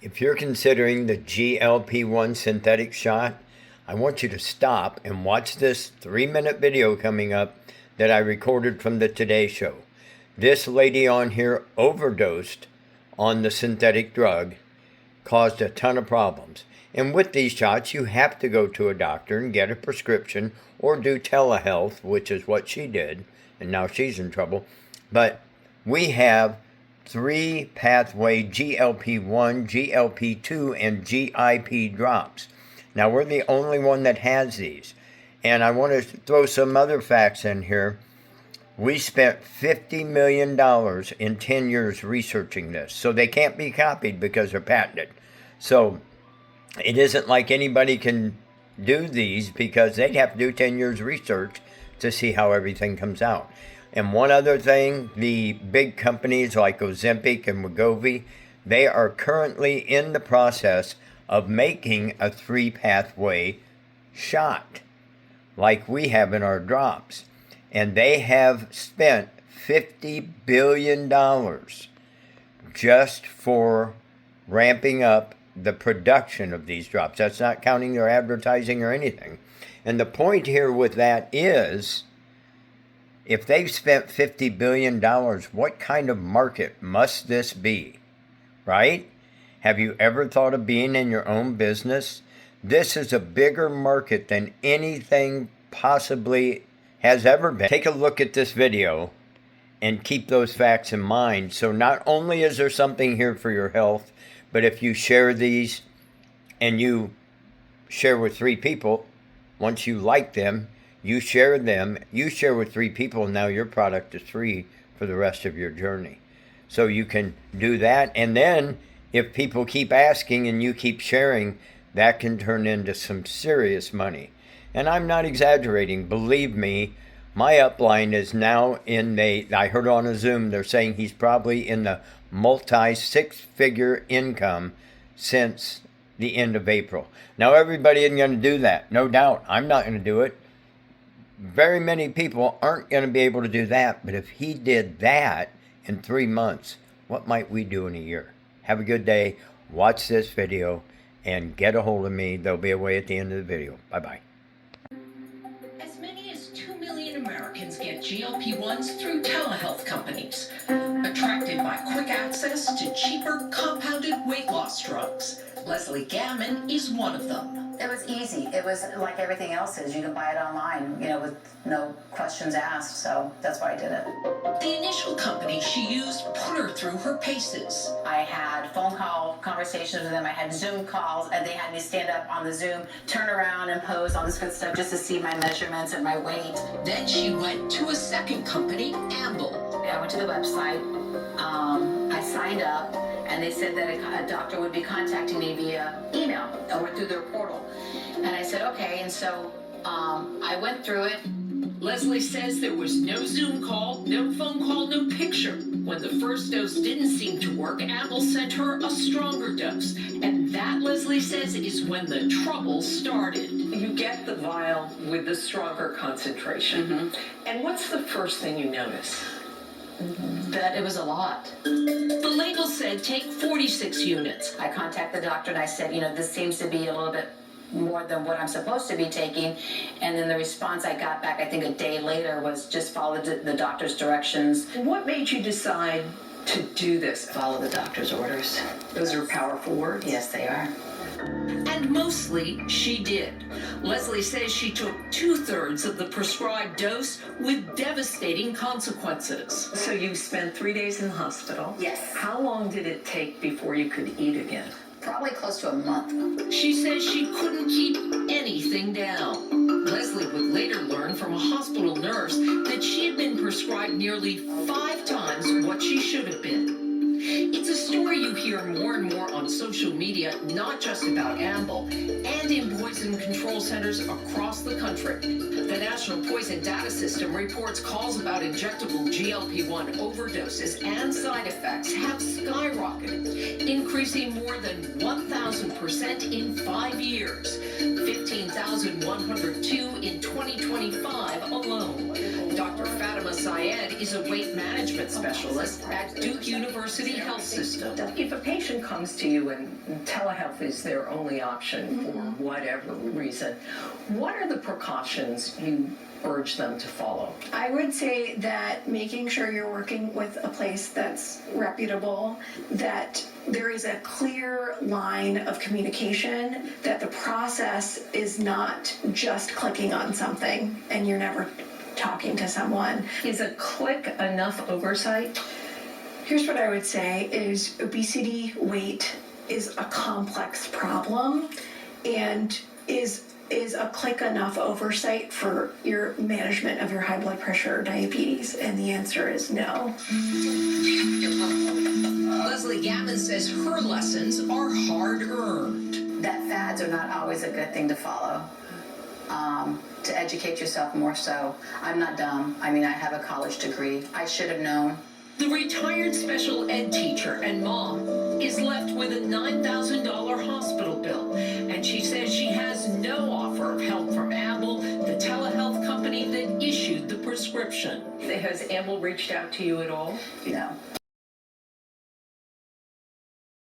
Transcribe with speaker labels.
Speaker 1: If you're considering the GLP-1 synthetic shot, I want you to stop and watch this 3-minute video coming up that I recorded from the Today Show. This lady on here overdosed on the synthetic drug, caused a ton of problems. And with these shots, you have to go to a doctor and get a prescription or do telehealth, which is what she did, and now she's in trouble. But we have 3 pathway GLP-1, GLP-2, and GIP drops. Now, we're the only one that has these. And I want to throw some other facts in here. We spent $50 million in 10 years researching this. So they can't be copied because they're patented. So it isn't like anybody can do these because they'd have to do 10 years research to see how everything comes out. And one other thing, the big companies like Ozempic and Wegovy, they are currently in the process of making a 3-pathway shot like we have in our drops. And they have spent $50 billion just for ramping up the production of these drops. That's not counting their advertising or anything. And the point here with that is, if they've spent $50 billion, what kind of market must this be? Right? Have you ever thought of being in your own business? This is a bigger market than anything possibly has ever been. Take a look at this video and keep those facts in mind. So not only is there something here for your health, but if you share these and you share with 3 people, once you like them, you share with 3 people, and now your product is free for the rest of your journey. So you can do that. And then if people keep asking and you keep sharing, that can turn into some serious money. And I'm not exaggerating. Believe me, my upline is now I heard on a Zoom, they're saying he's probably in the multi-6-figure income since the end of April. Now, everybody isn't going to do that. No doubt. I'm not going to do it. Very many people aren't going to be able to do that. But if he did that in 3 months, what might we do in a year? Have a good day. Watch this video and get a hold of me. There'll be a way at the end of the video. Bye-bye.
Speaker 2: As many as 2 million Americans get GLP-1s through telehealth companies, attracted by quick access to cheaper compounded weight loss drugs. Leslie Gammon is one of them.
Speaker 3: It was easy. It was like everything else is. You can buy it online, with no questions asked. So that's why I did it.
Speaker 2: The initial company she used put her through her paces.
Speaker 3: I had phone call conversations with them. I had Zoom calls, and they had me stand up on the Zoom, turn around and pose, all this good stuff, just to see my measurements and my weight.
Speaker 2: Then she went to a second company, Amble.
Speaker 3: I went to the website. I signed up, and they said that a doctor would be contacting me via email or through their portal. And I said, okay. And so I went through it.
Speaker 2: Leslie says there was no Zoom call, no phone call, no picture. When the first dose didn't seem to work, Amble sent her a stronger dose. And that, Leslie says, is when the trouble started. You get the vial with the stronger concentration.
Speaker 3: Mm-hmm.
Speaker 2: And what's the first thing you notice?
Speaker 3: That it was a lot.
Speaker 2: The label said take 46 units.
Speaker 3: I contacted the doctor and I said, this seems to be a little bit more than what I'm supposed to be taking. And then the response I got back, I think a day later, was just follow the doctor's directions.
Speaker 2: What made you decide to do this?
Speaker 3: Follow the doctor's orders.
Speaker 2: Those are powerful words.
Speaker 3: Yes, they are.
Speaker 2: And mostly she did. Leslie says she took 2/3 of the prescribed dose with devastating consequences. So you spent 3 days in the hospital?
Speaker 3: Yes.
Speaker 2: How long did it take before you could eat again?
Speaker 3: Probably close to a month.
Speaker 2: She says she couldn't keep anything down. Leslie would later learn from a hospital nurse that she had been prescribed nearly 5 times what she should have been. It's a story you hear more and more on social media, not just about Amble, and in poison control centers across the country. The National Poison Data System reports calls about injectable GLP-1 overdoses and side effects have skyrocketed, increasing more than 1,000% in 5 years, 15,102 in 2025 alone. Dr. Fatima Syed is a weight management specialist at Duke University Health health system.
Speaker 4: If a patient comes to you and telehealth is their only option for whatever reason, what are the precautions you urge them to follow?
Speaker 5: I would say that making sure you're working with a place that's reputable, that there is a clear line of communication, that the process is not just clicking on something and you're never talking to someone.
Speaker 4: Is a click enough oversight?
Speaker 5: Here's what I would say is obesity, weight is a complex problem, and is a click enough oversight for your management of your high blood pressure or diabetes? And the answer is no.
Speaker 2: Leslie Gavin says her lessons are hard-earned.
Speaker 3: That fads are not always a good thing to follow. To educate yourself more so. I'm not dumb. I mean, I have a college degree. I should have known.
Speaker 2: The retired special ed teacher and mom is left with a $9,000 hospital bill, and she says she has no offer of help from Amble, the telehealth company that issued the prescription.
Speaker 4: Has Amble reached out to you at all?
Speaker 3: You know.